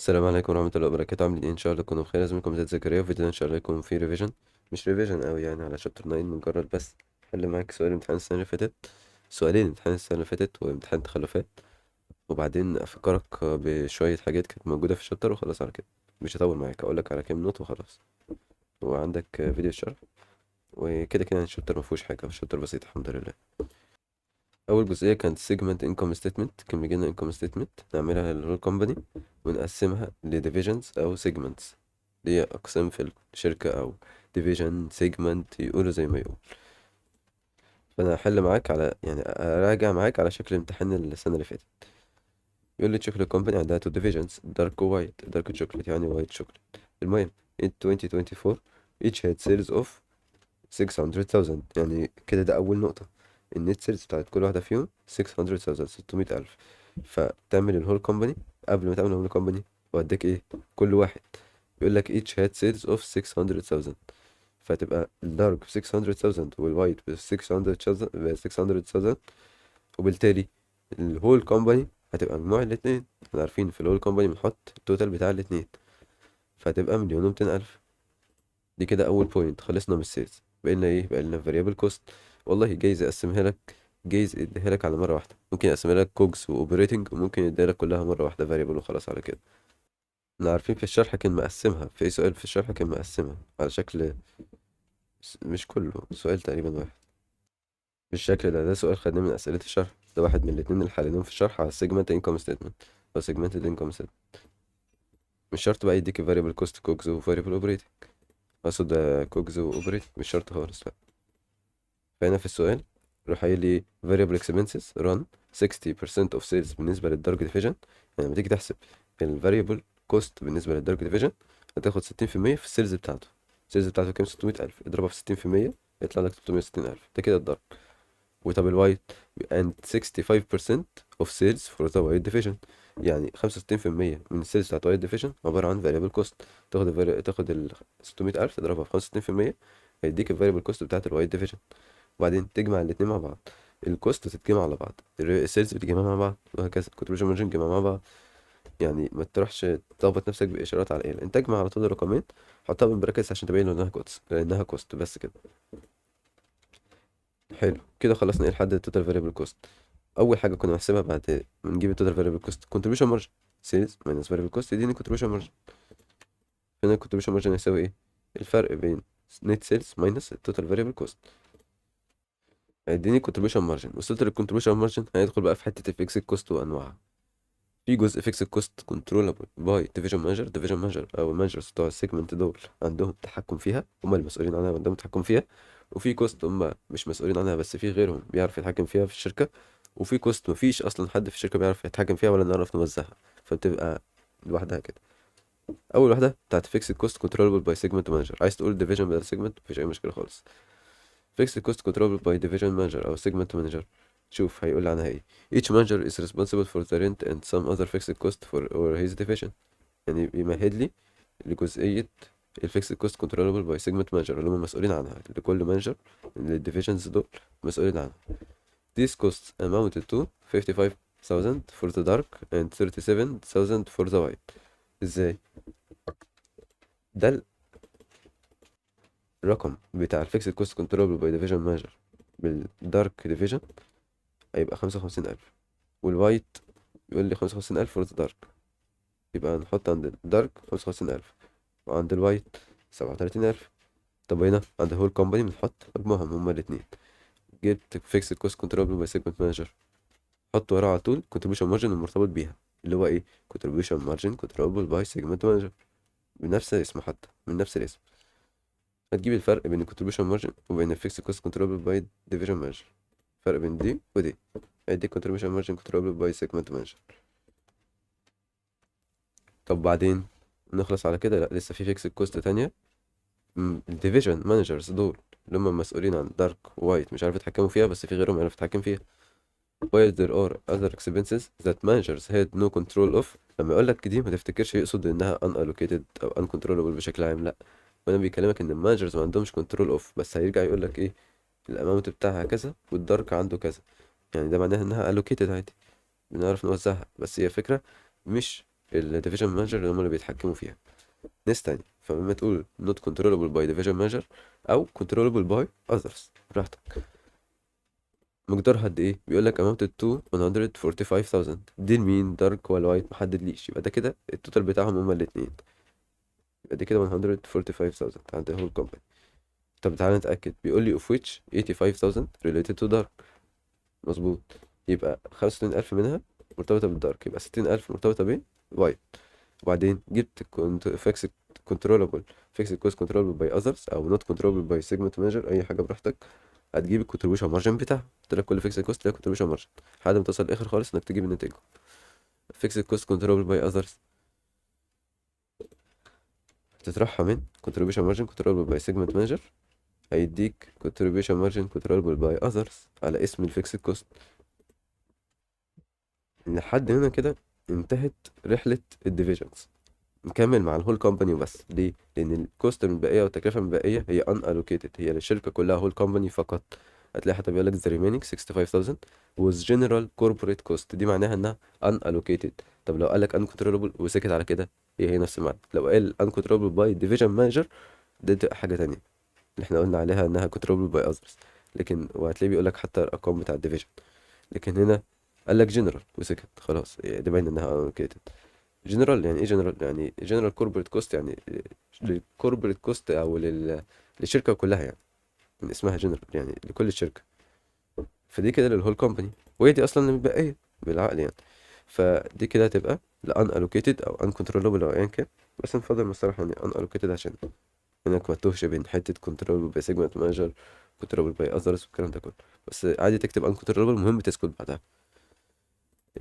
السلام عليكم ورحمة الله وبركاته. عاملين ايه؟ ان شاء الله تكونوا بخير. لازمكم زياد زكريا. وفيديو ان شاء الله يكون فيه ريفيجن، مش ريفيجن قوي يعني، على شابتر 9. مجرد بس حل معاك سؤال امتحان السنة اللي فاتت، سؤالين امتحان السنة اللي فاتت وامتحان تخلفات، وبعدين افكرك بشوية حاجات كانت موجودة في الشابتر وخلاص على كده. مش هطول معاك، اقول لك على كام نوت وخلاص. وعندك فيديو الشرح، وكده كده الشابتر مفيهوش حاجة، الشابتر بسيط الحمد لله. اول جزئيه كانت سيجمنت انكم ستيتمنت. كان بيجينا انكم ستيتمنت نعملها للهول كومباني ونقسمها لديفيجنز او سيجمنتس، اللي هي اقسام في الشركه، او ديفيجن سيجمنت يقولوا زي ما يقول. فانا هحل معاك على، يعني اراجع معاك على شكل امتحان السنه اللي فاتت. يقول لي تشوكلت كومباني عندها تو ديفيجنز، دارك ووايت. دارك شوكليت يعني وايت شوكليت. المهم in 2024 each had sales of 600,000. يعني كده ده أول نقطة. النت سيلز بتاعت كل واحدة فيهم 600,000، 600,000. فتعمل الهول كومباني. قبل ما تعمل الهول كومباني وأديك إيه؟ كل واحد يقول لك each had sales of 600,000. فتبقى الدارك ب 600,000 والوايت ب 600,000 ب 600,000. وبالتالي الهول كومباني هتبقى مجموع الاتنين. احنا عارفين في الهول كومباني بنحط التوتال بتاع الاتنين، فهتبقى 1,200,000. دي كده اول بوينت، خلصنا من السيلز. بقينا ايه؟ بقينا فاريبل كوست. والله جايز اقسمها لك، جايز اديها لك على مره واحده، ممكن اقسمها لك كوجز واوبريتنج، وممكن اديها لك كلها مره واحده فاريبل وخلاص على كده. احنا عارفين في الشرح كان مقسمها، في أي سؤال في الشرح كان مقسمها على شكل، مش كله، سؤال تقريبا واحد بالشكل ده. ده سؤال خدناه من اسئله الشرح، ده واحد من الاتنين اللي حليناهم في الشرح على سيجمنت انكم ستيتمنت او سيجمنت انكم ستيتمنت. مش شرط بقى يديك فاريبل كوست كوجز وفاريبل اوبريتنج، اقصد كوجز واوبريتنج، مش شرط خالص لا. فهنا في السؤال راح قايل لي variable expenses run 60% of sales بالنسبة للدرج ديفيجن. يعني لما تيجي تحسب ال variable cost بالنسبة للدرج ديفيجن، هتاخد 60% في السيلز بتاعته. السيلز بتاعته كام؟ 600,000، اضربها في 60%، يطلع لك 360,000. ده كده الضرب. وطب الوايت and 65% of sales for the white division. يعني 65% من السيلز بتاعت white division عبارة عن variable cost. تاخد ال 600,000 تضربها في 65%، هيديك ال variable cost بتاعت الوايت division. وبعدين تجمع الاتنين مع بعض، الكوست تتجمع على بعض، السيلز بتجمع مع بعض، وهكذا الكونتريبيوشن مارجن تجمع مع بعض. يعني ما تروحش تلخبط نفسك باشارات على ايه، انت تجمع على طول الرقمين، حطها من براكتس عشان تبين له انها كوست، لانها كوست بس كده. حلو كده، خلصنا ايه لحد التوتال فاريبل كوست. اول حاجه كنا نحسبها بعد ما نجيب التوتال فاريبل كوست، كونتريبيوشن مارجن. سيلز ماينس فاريبل كوست يديني كونتريبيوشن مارجن. هنا الكونتريبيوشن مارجن هيساوي ايه؟ الفرق بين نت سيلز ماينس التوتال فاريبل كوست. هيديني كونتريبيوشن مارجن. وصلت للكونتريبيوشن مارجن، هندخل بقى في حته الفيكس كوست وانواعها. في جزء فيكس كوست كنترولابل باي ديفيجن مانجر. ديفيجن مانجر او المانجرز بتوع السيجمنت دول عندهم تحكم فيها، هم المسؤولين عنها وعندهم تحكم فيها. وفي كوست هم مش مسؤولين عنها، بس في غيرهم بيعرف يتحكم فيها في الشركه. وفي كوست مفيش اصلا حد في الشركه بيعرف يتحكم فيها ولا نعرف نوزعها، فبتبقى لوحدها كده. اول واحده بتاعت فيكس كوست كنترولابل باي سيجمنت مانجر. عايز تقول ديفيجن بدل سيجمنت مفيش اي مشكله خالص. fixed cost controllable by division manager أو segment manager. شوف هيقول عنها ايه. each manager is responsible for the rent and some other fixed cost for or his division. يعني بيمهد لي لجزئية ال fixed cost controllable by segment manager اللي هم مسؤولين عنها، لكل مانجر من الديفيجنز دول مسؤولين عنها. These costs amounted to 55,000 for the dark and 37,000 for the white. ازاي؟ ده الرقم بتاع ال fixed cost controllable by division manager بالدارك ديفيجن هيبقى 55,000، والوايت يقول لي 55,000 فور دارك. يبقى نحط عند الدارك 55,000، وعند الوايت 37,000. طب هنا عند هول كومباني بنحط مجموعهم هما الاتنين. جبت فيكس كوست كنترول باي سيجمنت مانجر، حط وراه على طول كونتريبيوشن مارجن المرتبط بيها، اللي هو ايه؟ كونتريبيوشن مارجن كنترول باي سيجمنت مانجر، بنفس الاسم، حتى من نفس الاسم. هتجيب الفرق بين الكونتريبيوشن مارجن وبين الفيكس كوست كنترول باي ديفيجن مانجر. الفرق بين دي ودي هيديك كونتريبيوشن مارجن كنترول باي سيجمنت مانجر. طب بعدين نخلص على كده؟ لا، لسه في فيكس كوست تانية. الديفيجن مانجرز دول اللي هم مسؤولين عن دارك وايت مش عارف يتحكموا فيها، بس في غيرهم يعرف يتحكم فيها. while there are other expenses that managers had no control of. لما يقول لك دي ما تفتكرش يقصد انها unallocated او uncontrollable بشكل عام، لا. وانا بيكلمك ان المانجرز ما عندهمش كنترول اوف، بس هيرجع يقول لك ايه؟ الاماونت بتاعها كذا والدارك عنده كذا. يعني ده معناه انها allocated عادي، بنعرف نوزعها. بس هي فكرة مش الديفيجن مانجر هم اللي بيتحكموا فيها ناس تانية. فلما تقول not controllable by division measure او controllable by others براحتك. مقدارها قد ايه؟ بيقول لك amounted to 145,000. دي لمين؟ دارك ولا وايت؟ محددليش. يبقى ده كده التوتال بتاعهم هما الاتنين. يبقى دي كده 145,000 عند الهول كومباني. طب تعالى نتأكد. بيقول لي of which 85,000 related to dark. مظبوط. يبقى 65,000 منها مرتبطة بالدارك، يبقى 60,000 مرتبطة بالوايت. وبعدين جبت كنت فيكس كنترولابل، فيكس كوست كنترولابل باي اذرز او نوت كنترولابل باي سيجمنت مانجر، اي حاجه براحتك. هتجيب الكونتريبيوشن مارجن بتاعها. قلت لك كل فيكس كوست لها كونتريبيوشن مارجن لحد ما توصل للاخر خالص انك تجيب النت انكم. فيكس كوست كنترولابل باي اذرز هتطرحها من كونتريبيوشن مارجن كنترولابل باي سيجمنت مانجر، هيديك كونتريبيوشن مارجن كنترولابل باي اذرز على اسم الفيكس كوست. لحد هنا كده انتهت رحله الديفيجنز. نكمل مع الهول كومباني وبس. ليه؟ لان الكوست المتبقيه والتكلفه المتبقيه هي ان الوكيتد، هي للشركه كلها هول كومباني فقط. هتلاقي حتى بيقول لك the remaining 65,000 was general corporate cost. دي معناها انها ان الوكيتد. طب لو قال لك uncontrollable وسكت على كده، هي نفس المعنى. لو قال uncontrollable by division manager دي تبقى حاجه تانية اللي احنا قلنا عليها انها controllable by others. لكن وهتلاقيه بيقول لك حتى الارقام بتاع الديفيجن. لكن هنا قال لك general وسكت خلاص، دي باين انها unallocated. جنرال يعني ايه؟ جنرال يعني جنرال كوربريت كوست، يعني للكوربريت كوست او للشركه كلها يعني. من اسمها جنرال يعني لكل الشركه. فدي كده للهول كومباني، وهي دي اصلا اللي متبقيه بالعقل يعني. فدي كده هتبقى لا ان الوكيتد او ان كنترولبل او ايا كان. بس نفضل مصطلح يعني ان الوكيتد عشان انك ما تتوهش بين حته كنترولبل باي سيجمنت مانجر، كنترولبل باي اذرز والكلام ده كله. بس عادي تكتب ان كنترولبل، المهم تسكت بعدها.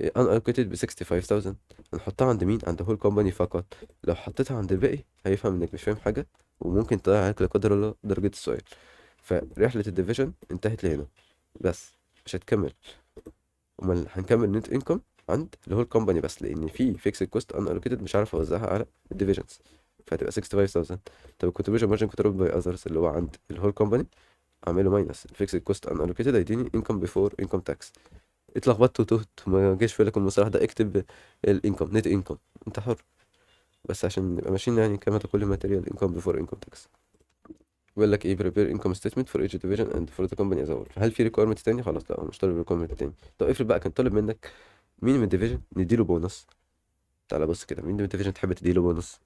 unallocated ب 65,000 هنحطها عند مين؟ عند هول كومباني فقط. لو حطيتها عند الباقي هيفهم انك مش فاهم حاجة، وممكن تضيع عليك لا قدر الله درجة السؤال. فرحلة الديفيجن انتهت لهنا بس، مش هتكمل. امال هنكمل نت انكم عند الهول كومباني بس، لان في فيكسد كوست unallocated مش عارف اوزعها على الديفيجنز، فهتبقى 65,000. طب الكونتريبيوشن مارجن كنترول باي اذرز اللي هو عند الهول كومباني اعمله ماينس الفيكسد كوست unallocated هيديني انكم بيفور انكم تاكس. اتلخبطت وتهت ما جاش في بالك المصطلح ده، اكتب الانكم نت انكم، انت حر. بس عشان نبقى ماشيين يعني كما تقول الماتيريال انكم بيفور انكم تاكس. بيقول لك ايه prepare income statement for each division and for the company as a whole. هل في ريكويرمنت تاني؟ خلاص لا، هو مش طالب ريكويرمنت تاني. طب افرض بقى كان طالب منك مين من الديفيجن نديله بونص. تعالى بص كده، مين من الديفيجن تحب تديله بونص؟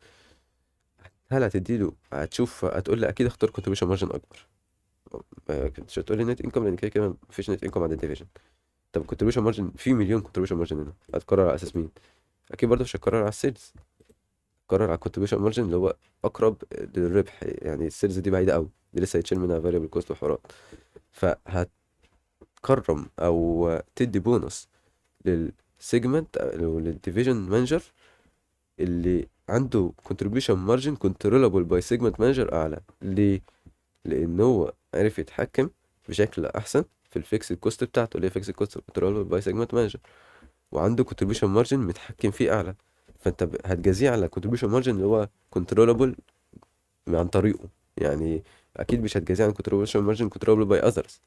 هل هتديله؟ هتشوف هتقول لي اكيد اختار كونتريبيوشن مارجن اكبر. ما كنتش هتقول لي نت انكم لان كده كده مفيش نت انكم عند الديفيجن. طب الكونتريبيوشن مارجن في مليون كونتريبيوشن مارجن هنا، هتقرر على اساس مين؟ اكيد برضه مش هتقرر على السيلز، قرر على الكونتريبيوشن مارجن اللي هو اقرب للربح. يعني السيلز دي بعيده قوي، دي لسه هيتشيل منها فاريبل كوست وحوارات. فهتكرم او تدي بونص للسيجمنت او للديفيجن مانجر اللي عنده كونتريبيوشن مارجن كنترولابل باي سيجمنت مانجر اعلى. ليه؟ لان هو عرف يتحكم بشكل احسن في الفيكسد كوست بتاعته اللي هي فيكسد كوست كنترولابل باي سيجمنت مانجر، وعنده كونتريبيوشن مارجن متحكم فيه اعلى. فانت هتجازيه على كونتريبيوشن مارجن اللي هو كنترولابل عن طريقه يعني. اكيد مش هتجازيه عن كنتريبيوشن مارجن كنترول باي اذرز،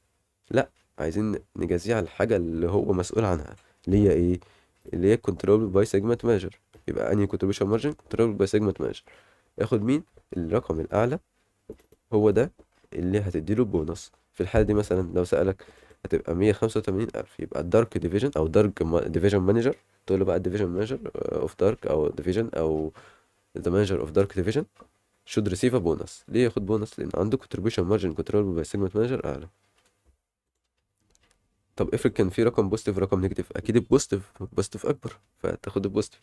لا، عايزين نجازيه على الحاجه اللي هو مسؤول عنها اللي هي ايه؟ اللي هي كنترول باي سيجمنت مانجر. يبقى انهي كنتريبيوشن مارجن؟ كنترول باي سيجمنت مانجر. ياخد مين؟ الرقم الاعلى، هو ده اللي هتديله بونص. في الحاله دي مثلا لو سالك هتبقى 185,000، يبقى الدارك ديفيجن او دارك ديفيجن مانجر، تقول له بقى الديفيجن مانجر اوف دارك او ديفيجن او ذا مانجر اوف دارك ديفيجن should receive a bonus. ليه ياخد بونص؟ لان عنده contribution margin control by segment manager اعلى. طب افرض كان في رقم بوزيتيف ورقم نيجاتيف، اكيد البوزيتيف اكبر فتاخد البوزيتيف.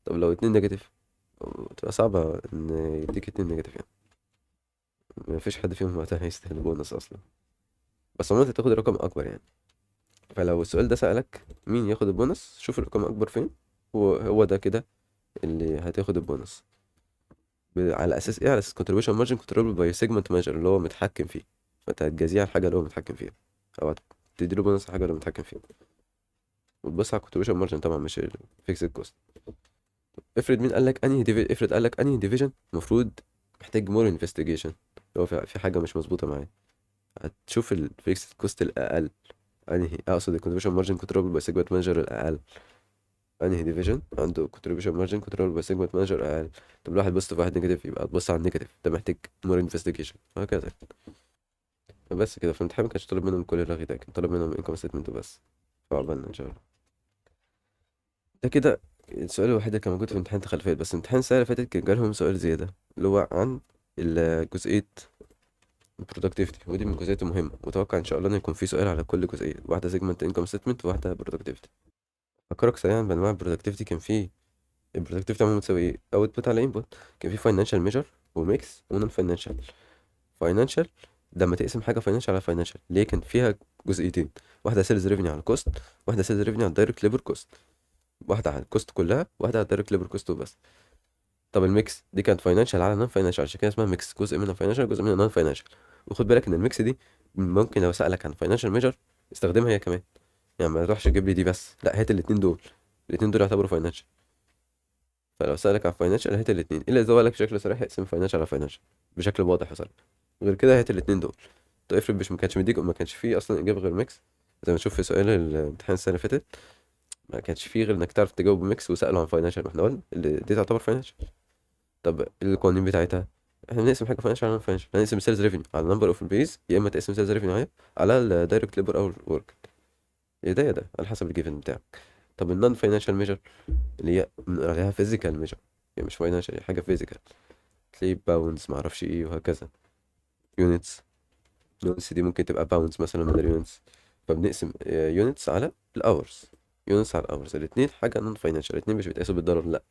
طب لو اتنين نيجاتيف تبقى صعبة ان يديك اتنين نيجاتيف يعني، مفيش حد فيهم وقتها هيستاهل بونص اصلا. بس عموما انت تاخد رقم اكبر يعني. فلو السؤال ده سألك مين ياخد البونص، شوف الرقم اكبر فين، وهو ده كده اللي هتاخد البونص. على اساس ايه؟ على اساس contribution margin control by segment manager اللي هو متحكم فيه. فانت هتجازيه على الحاجة اللي هو متحكم فيها، او تديله بونص على الحاجة اللي هو متحكم فيها. وتبص على الكونتريبيوشن مارجن طبعا مش الفيكسد كوست. افرض قال لك انهي ديفيجن المفروض محتاج مور انفستيجيشن، لو في حاجه مش مظبوطه معاه. هتشوف الفيكسد كوست الاقل، انهي اقصد الكونتريبيوشن مارجن كنترول باي سيجمنت مانجر الاقل. انهي ديفيجن عنده كونتريبيوشن مارجن كنترول باي سيجمنت مانجر اقل؟ طب لو واحد بوزيتيف واحد نيجاتيف، يبقى تبص على النيجاتيف، ده محتاج مور انفستيجيشن وهكذا. بس كده، في الامتحان ما كانش طالب منهم كل الرغي ده، كان طالب منهم انكم ستمنت وبس. فعقبالنا ان شاء الله. ده كده السؤال الوحيد اللي كان موجود في امتحان التخلفيات. بس امتحان السنة اللي فاتت كان جالهم سؤال زيادة، اللي هو عن الجزئية productivity، ودي من الجزئيات المهمة. متوقع إن شاء الله إن يكون في سؤال على كل جزئية، واحدة segment income statement وواحدة productivity. أفكرك سريعا بأنواع productivity. كان في productivity عموما بتساوي إيه؟ output على input. كان في financial measure وميكس ونون financial. financial لما تقسم حاجة financial على financial، ليه كان فيها جزئيتين، واحدة sales revenue على cost، واحدة sales revenue على direct labor cost. واحدة على الكوست كلها، واحدة على direct labor cost وبس. طب الميكس دي كانت فاينانشال على نون فاينانشال، عشان كده اسمها ميكس، جزء منها فاينانشال جزء منها نون فاينانشال. وخد بالك ان الميكس دي ممكن لو سألك عن فاينانشال ميجر استخدمها هي كمان، يعني ما تروحش تجيب لي دي بس، لا هات الاتنين دول، الاتنين دول يعتبروا فاينانشال. فلو سألك عن فاينانشال هات الاتنين، الا اذا هو قال لك بشكل صريح اقسم فاينانشال على فاينانشال بشكل واضح وصريح. غير كده هات الاتنين دول. طيب افرض مش، ما كانش مديك، ما كانش فيه اصلا اجابه غير ميكس، زي ما تشوف في سؤال الامتحان السنه اللي فاتت، ما كانش فيه غير انك تعرف تجاوب ميكس، وسأله عن فاينانشال، ما احنا قلنا دي تعتبر فاينانشال. طب القوانين بتاعتها، احنا بنقسم حاجه فاينانشال على نون فاينانشال، هنقسم السيلز ريفينيو على نمبر اوف امبلويز، يا اما تقسم سيلز ريفينيو اهي على الدايركت ليبر اور ورك، يا ده على حسب الجيفن بتاعك. طب النون فاينانشال ميجر اللي هي بنقول عليها فيزيكال ميجر، هي مش فاينانشال، هي حاجه فيزيكال، تلاقيه باوندز ما اعرفش ايه وهكذا. يونتس، يونتس دي ممكن تبقى باوندز مثلا من اليونتس. فبنقسم يونتس على الاورز، يونتس على الاورز، الاثنين حاجه نون فاينانشال، الاثنين مش بيتقاسوا بالدولار لا.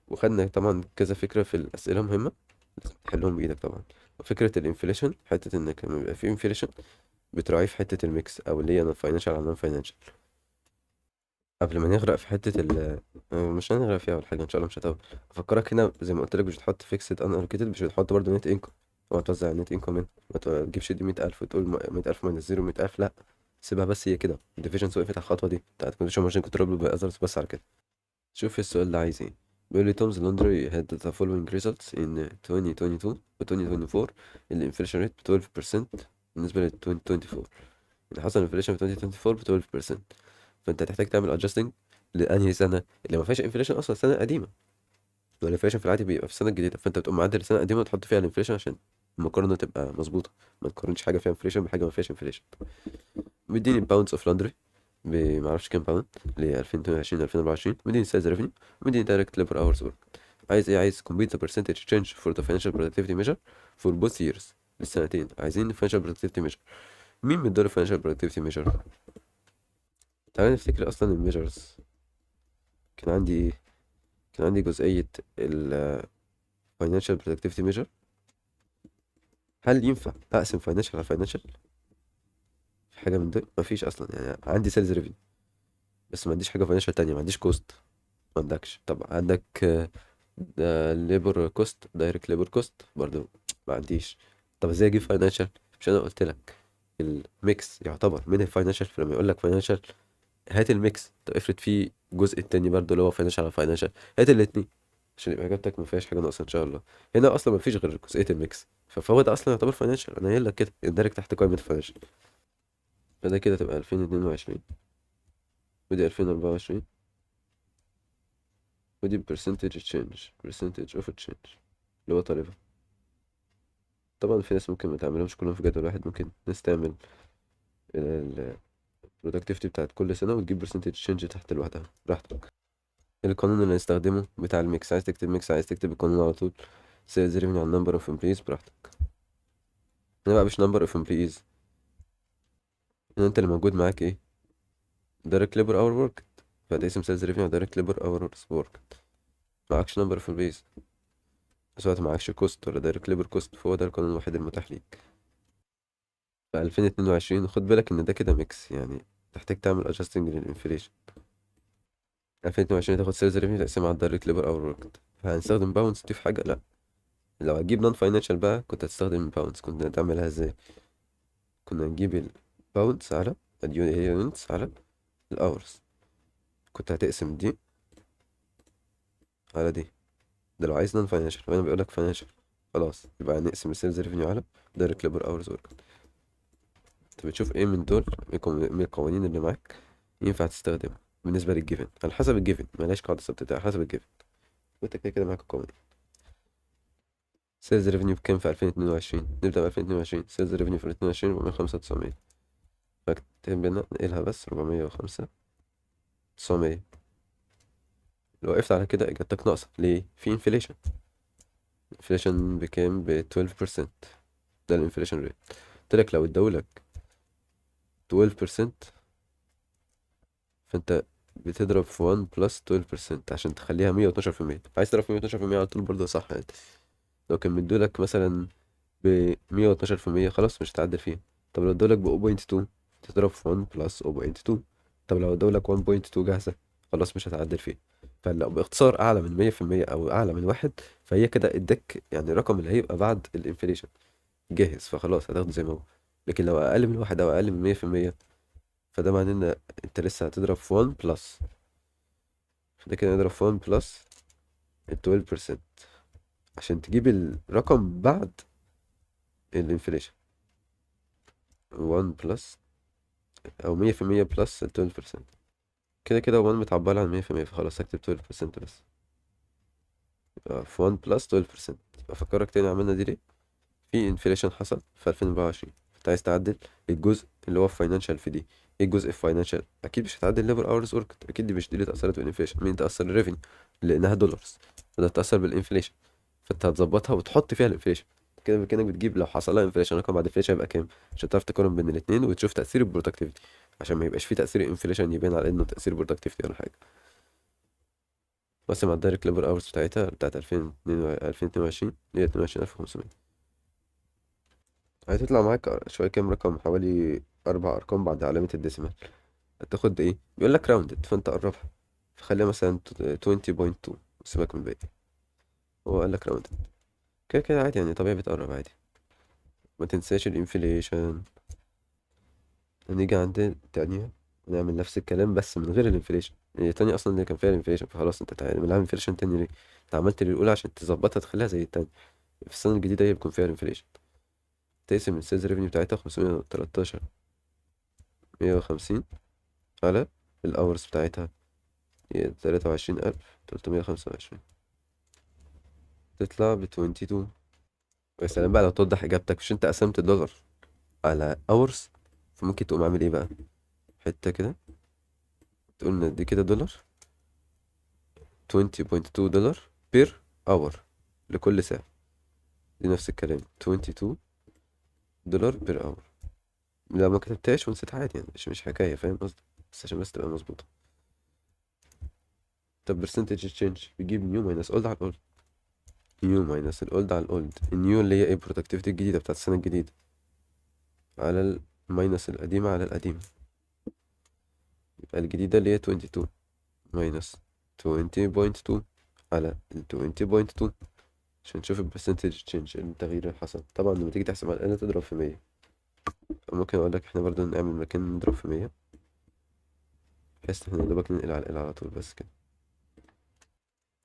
وخدنا طبعا كذا فكرة في الأسئلة مهمة لازم تحلهم بإيدك طبعا. فكرة الانفليشن، حتة إنك لما بيبقى في انفليشن بتراعيه في حتة الميكس، أو اللي هي نون فاينانشال على نون فاينانشال. قبل ما نغرق في حتة مش هنغرق فيها أول حاجة إن شاء الله، مش هتطول. أفكرك هنا زي ما قلت لك، مش بتحط فيكسد أن ألوكيتد، مش بتحط برضه نت إنكم، وهتوزع النت إنكم هنا. ما تجيبش دي 100,000 وتقول 100,000 ماينس زيرو 100,000، لأ، سيبها بس هي كده. الديفيجنز وقفت على الخطوة دي بتاعت كونديشن مارجن كنترول باي أذرز، بس على كده. شوف السؤال ده عايز ايه. بيقول لي تومز لاندري had the following results in 2022 و 2024. الانفليشن ريت ب 12% بالنسبة ل 2024، يعني حصل انفليشن في 2024 ب 12%. فانت هتحتاج تعمل adjusting لأنهي سنة اللي ما فيهاش انفليشن أصلا، سنة قديمة. والانفليشن في العادي بيبقى في السنة الجديدة، فانت بتقوم معدل السنة القديمة وتحط فيها الانفليشن عشان المقارنة تبقى مظبوطة، ما تقارنش حاجة فيها انفليشن بحاجة ما فيهاش انفليشن. مديني باوندز اوف لاندري بمعرفش كام باوند ل 2022 2024، مديني سيلز ريفينيو، مديني دايركت ليبر اورز ورك. عايز ايه؟ عايز compute the percentage change for the financial productivity measure for both years، للسنتين عايزين financial productivity measure. مين مدور financial productivity measure؟ تعالى نفتكر اصلا الميجرز. كان عندي ايه؟ كان عندي جزئية ال financial productivity measure. هل ينفع اقسم financial على financial؟ في حاجة من دول؟ مفيش اصلا. يعني عندي sales revenue بس ما عنديش حاجة financial تانية، ما عنديش cost. ما عندكش. طب عندك ليبر كوست، دايركت ليبر كوست برضو ما عنديش. طب ازاي اجيب فاينانشال؟ مش انا قلت لك الميكس يعتبر من الفاينانشال؟ فلما يقول لك فاينانشال هات الميكس. طب افرض في الجزء التاني برضو اللي هو فاينانشال على فاينانشال، هات الاتنين عشان يبقى اجابتك ما فيهاش حاجه ناقصه ان شاء الله. هنا اصلا ما فيش غير جزئيه الميكس، فهو ده اصلا يعتبر فاينانشال، انا قايل لك كده يندرج تحت قائمه الفاينانشال. فده كده تبقى 2022، ودي 2024، ودي percentage change percentage of change اللي هو طالبها. طبعا في ناس ممكن ما تعملهمش كلهم في جدول واحد، ممكن ناس تعمل ال productivity بتاعت كل سنة وتجيب percentage change تحت لوحدها براحتك. القانون اللي هنستخدمه بتاع الميكس، عايز تكتب ميكس عايز تكتب القانون على طول، sales revenue على number of employees براحتك. هنا بقى مش number of employees، هنا انت اللي موجود معاك ايه؟ direct labor hour work، فهتقسم sales revenue على direct labor hours work. معكش number of employees بس وقت معكش cost ولا direct labor cost، فهو ده القانون الوحيد المتاح ليك. في 2022 خد بالك ان ده كده ميكس، يعني تحتاج تعمل adjusting للانفليشن. 2022 تاخد سيلز ريفينيو تقسمها على الدايركت ليبر اور ورك. فهنستخدم باونس دي في حاجة؟ لا. لو هتجيب نون فاينانشال بقى كنت هتستخدم باونس. كنت هتعملها ازاي؟ كنا نجيب الباونس على اليونتس على الاورز، كنت هتقسم دي على دي. ده لو عايز نون فاينانشال، وانا بقول لك فاينانشال، خلاص يبقى هنقسم السيلز ريفينيو على دايركت ليبر اورز ورك. انت بتشوف ايه من دول من القوانين اللي معاك ينفع تستخدمها. بالنسبة للجيفن على حسب الجيفن، ملهاش قاعدة ثابتة، على حسب الجيفن. وانت كده كده معاك القوانين. سيلز ريفينيو بكام في 2022؟ نبدأ ب 2022. سيلز ريفينيو في 2022 405 900. فاكتب لنا نقلها بس 405 900. لو وقفت على كده اجابتك ناقصة ليه؟ في انفليشن. انفليشن بكام؟ ب 12%. ده الانفليشن ريت. قلت لك لو ادولك 12%، فانت بتضرب في 1 بلس 12% عشان تخليها 112%. عايز تضرب في 112% على طول برضه صح يعني. لو كان مدولك مثلا ب 112% خلاص مش هتعدل فيها. طب لو ادولك ب 0.2 تضرب في 1 بلس 0.2. طب لو ادولك 1.2 جاهزة خلاص مش هتعدل فيها. فلو باختصار اعلى من 100% او اعلى من واحد، فهي كده اداك يعني الرقم اللي هيبقى بعد الانفليشن جاهز، فخلاص هتاخده زي ما هو. لكن لو اقل من واحد او اقل من 100%، فده معناه ان انت لسه هتضرب في 1 بلس. فده كده نضرب في 1 بلس ال 12% عشان تجيب الرقم بعد الانفليشن. 1 بلس او 100% بلس ال 12%. كده كده 1 متعبر عن 100%، فخلاص هكتب 12% بس. يبقى في 1 بلس 12%. افكرك تاني عملنا دي ليه؟ في انفليشن حصل في 2024، انت عايز تعدل الجزء اللي هو في فاينانشال في دي. ايه الجزء في فاينانشال؟ اكيد مش هتعدل ليبر اورز ورك، اكيد دي مش دي اللي اتاثرت بالانفليشن. مين تاثر؟ الريفينيو لانها دولارز، فده تاثر بالانفليشن. فانت هتظبطها وتحط فيها الانفليشن. كده كانك بتجيب لو حصل لها انفليشن رقم بعد انفليشن يبقى كام، عشان تعرف تقارن بين الاثنين وتشوف تاثير البرودكتيفيتي، عشان ما يبقاش في تاثير انفليشن يبان على انه تاثير برودكتيفيتي ولا حاجه. بس مع الدايركت ليبر اورز بتاعت 2022 هي 22500. هتطلع معاك شوية كام رقم، حوالي 4 أرقام بعد علامة الديسيمال. هتاخد ايه؟ بيقول لك راوندد، فانت قربها، فخليها مثلا 20.2. سيبك من الباقي، هو قال لك راوندد. كده كده عادي يعني، طبيعي بتقرب عادي. ما تنساش الانفليشن. هنيجي عند التانية نعمل نفس الكلام بس من غير الانفليشن. هي التانية أصلا اللي كان فيها الانفليشن، فخلاص انت تعملها انفليشن تاني ليه؟ انت عملت الأولى عشان تظبطها تخليها زي التانية. في السنة الجديدة هي بيكون فيها الانفليشن. تقسم السيلز ريفينيو بتاعتها 513 150 على الأورز بتاعتها 23,325. تطلع ب 22. ويا سلام بقى لو توضح إجابتك، مش أنت قسمت الدولار على أورز؟ فممكن تقوم عامل إيه بقى، حتة كده تقول إن دي كده دولار، 20.2 دولار بير اور لكل ساعة. دي نفس الكلام 22 دولار بير اور. لو ما كتبتهاش ونسيت عادي يعني، مش حكاية، فاهم قصدي؟ بس عشان بس تبقى مظبوطة. طب برسنتج تشينج بيجيب نيو ماينس اولد على الاولد. نيو ماينس الاولد على الاولد. النيو اللي هي ايه؟ برودكتيفيتي الجديدة بتاعت السنة الجديدة، على الماينس القديمة على القديمة. يبقى الجديدة اللي هي 22 ماينس 20.2 على 20.2 عشان نشوف البرسنتج تشينج، التغيير اللي حصل. طبعا لما تيجي تحسب على الآلة تضرب في 100. ممكن أقول لك احنا برضو نعمل مكان نضرب في 100، بحيث ان احنا دوبك ننقل على الآلة على طول بس كده،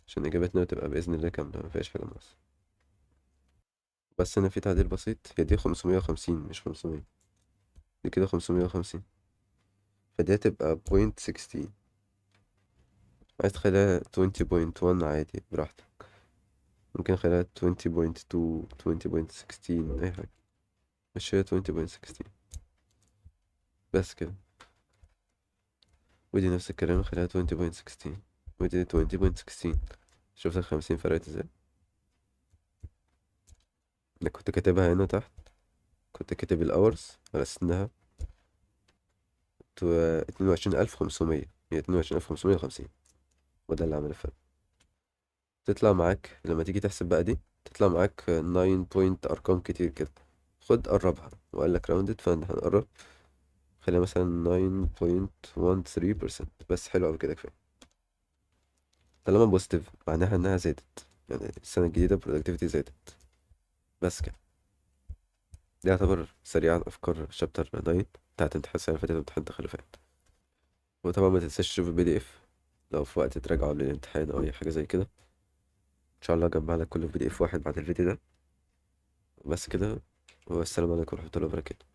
عشان إجابتنا تبقى بإذن الله كاملة مفيهاش حاجة ناقصة. بس هنا في تعديل بسيط، هي دي 550 مش 500. دي كده 550، فدي هتبقى بوينت 16. عايز تخليها 20.1 عادي براحتك، ممكن اخليها 20.2 20.16 اي حاجة، مش هي 20.16 بس كده. ودي نفس الكلام نخليها 20.16 ودي 20.16. شفت ال50 فرقت ازاي؟ انا كنت كاتبها هنا تحت، كنت كاتب الاورز على اساس انها 22,500، هي 22,550، وده اللي عمل الفرق. تطلع معاك لما تيجي تحسب بقى دي، تطلع معاك 9 بوينت ارقام كتير كده. خد قربها، وقال لك راوندد فاحنا هنقرب، خليها مثلا 9.13%. بس حلو أوي كده كفاية. طالما بوزيتيف معناها إنها زادت، يعني السنة الجديدة productivity زادت. بس كده. دي يعتبر سريعا أفكار شابتر 9 بتاعت امتحان السنة اللي فاتت وامتحان التخلفات. وطبعا ما تنساش تشوف PDF لو في وقت تراجعه للامتحان أو أي حاجة زي كده. إن شاء الله أجمع لك كله في PDF واحد بعد الفيديو ده. بس كده، والسلام عليكم ورحمة الله وبركاته.